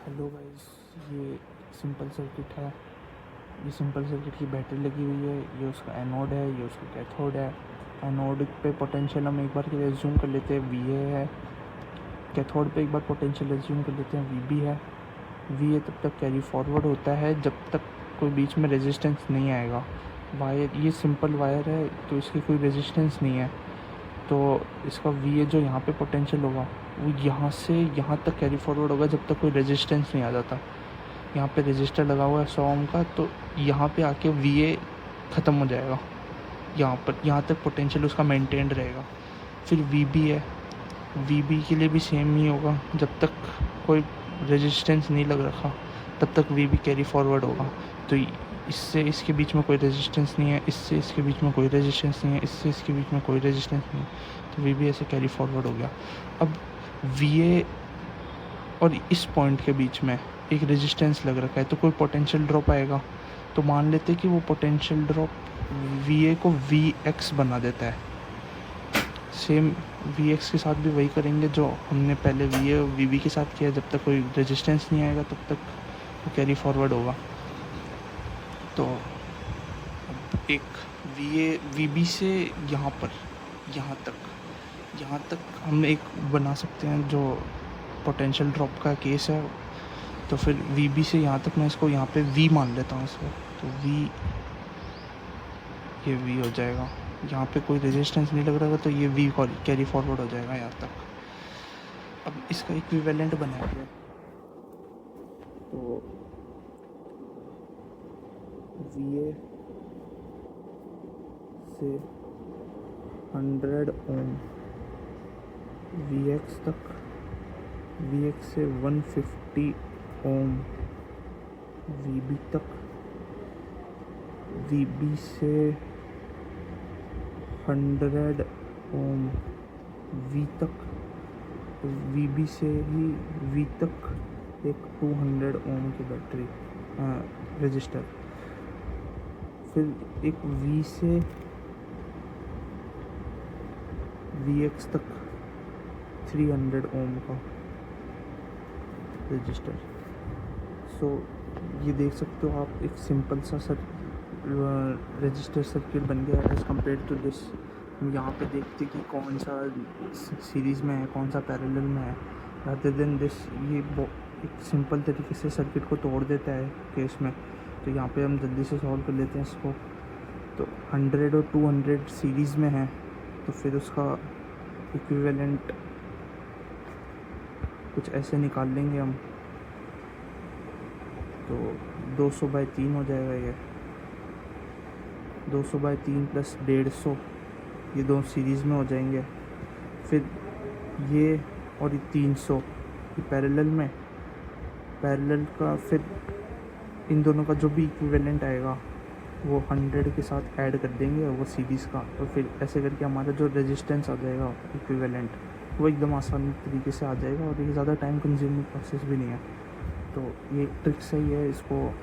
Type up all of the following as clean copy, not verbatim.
Hello guys, ये simple circuit है। ये सिंपल सर्किट की बैटरी लगी हुई है। ये उसका एनोड है, ये उसका कैथोड है। एनोड पे पोटेंशियल हम एक बार के लिए एज्यूम कर लेते हैं वी ए है। कैथोड पे एक बार पोटेंशियल एज्यूम कर लेते हैं वी बी है। वी ए तब तक कैरी फॉरवर्ड होता है जब तक कोई बीच में रेजिस्टेंस नहीं आएगा। वायर, ये सिंपल वायर है तो इसकी कोई रेजिस्टेंस नहीं है, तो इसका वी ए जो यहाँ पे पोटेंशियल होगा वो यहाँ से यहाँ तक कैरी फॉरवर्ड होगा जब तक कोई रेजिस्टेंस नहीं आ जाता। यहाँ पे रजिस्टर लगा हुआ है 100 ओम का, तो यहाँ पे आके वी ए ख़त्म हो जाएगा। यहाँ तक पोटेंशियल उसका मेंटेन्ड रहेगा। फिर वी बी है, वी बी के लिए भी सेम ही होगा। जब तक कोई रेजिस्टेंस नहीं लग रखा तब तक वी बी कैरी फॉरवर्ड होगा। तो इससे इसके बीच में कोई रेजिस्टेंस नहीं है, इससे इसके बीच में कोई रेजिस्टेंस नहीं है, इससे इसके बीच में कोई रेजिस्टेंस नहीं है, तो वी बी ऐसे कैरी फॉरवर्ड हो गया। अब वी ए और इस पॉइंट के बीच में एक रेजिस्टेंस लग रखा है, तो कोई पोटेंशियल ड्रॉप आएगा। तो मान लेते हैं कि वो पोटेंशियल ड्रॉप वी ए को वी एक्स बना देता है। सेम वी एक्स के साथ भी वही करेंगे जो हमने पहले वी ए और वी बी के साथ किया। जब तक कोई रेजिस्टेंस नहीं आएगा तब तक वो कैरी फॉरवर्ड होगा। तो एक वी ए वी बी से यहाँ पर यहाँ तक हम एक बना सकते हैं जो पोटेंशियल ड्रॉप का केस है। तो फिर वी बी से यहाँ तक मैं इसको यहाँ पे वी मान लेता हूँ इसको। तो वी, ये वी हो जाएगा। यहाँ पे कोई रेजिस्टेंस नहीं लग रहा था तो ये वी कैरी फॉरवर्ड हो जाएगा यहाँ तक। अब इसका इक्विवेलेंट बनाएंगे तो वी ए से 100 ओम वी एक्स तक, वी एक्स से 150 ओम वी बी तक, वी बी से 100 ओम वी तक, वी बी से ही वी तक एक 200 ओम की बैटरी रजिस्टर। फिर एक वी से वी एक्स तक 300 ओम का रजिस्टर। सो ये देख सकते हो आप, एक सिंपल सा रजिस्टर सर्किट बन गया एज़ कम्पेयर टू दिस। हम यहाँ पे देखते कि कौन सा सीरीज़ में है, कौन सा पैरेलल में है। रादर देन दिस, ये एक सिंपल तरीके से सर्किट को तोड़ देता है केस में। तो यहाँ पे हम जल्दी से सॉल्व कर लेते हैं इसको। तो 100 और 200 सीरीज़ में है, तो फिर उसका इक्विवेलेंट कुछ ऐसे निकाल लेंगे हम। तो 200/3 हो जाएगा। ये 200/3 प्लस 150, ये दो सीरीज़ में हो जाएंगे। फिर ये और ये 300 ये पैरेलल का, फिर इन दोनों का जो भी इक्विवेलेंट आएगा वो 100 के साथ ऐड कर देंगे वो सीरीज़ का। तो फिर ऐसे करके हमारा जो रेजिस्टेंस आ जाएगा इक्विवेलेंट, वो एकदम आसान तरीके से आ जाएगा और ये ज़्यादा टाइम कंज्यूमिंग प्रोसेस भी नहीं है। तो ये एक ट्रिक सही है, इसको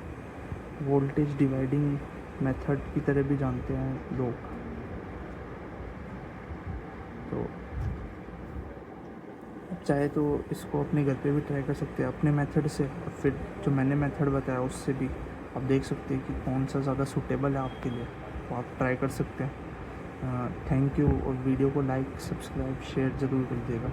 वोल्टेज डिवाइडिंग मेथड की तरह भी जानते हैं लोग। तो चाहे तो इसको अपने घर पे भी ट्राई कर सकते हैं अपने मेथड से, और फिर जो मैंने मेथड बताया उससे भी आप देख सकते हैं कि कौन सा ज़्यादा सूटेबल है आपके लिए, तो आप ट्राई कर सकते हैं। थैंक यू, और वीडियो को लाइक, सब्सक्राइब, शेयर ज़रूर कर दिएगा।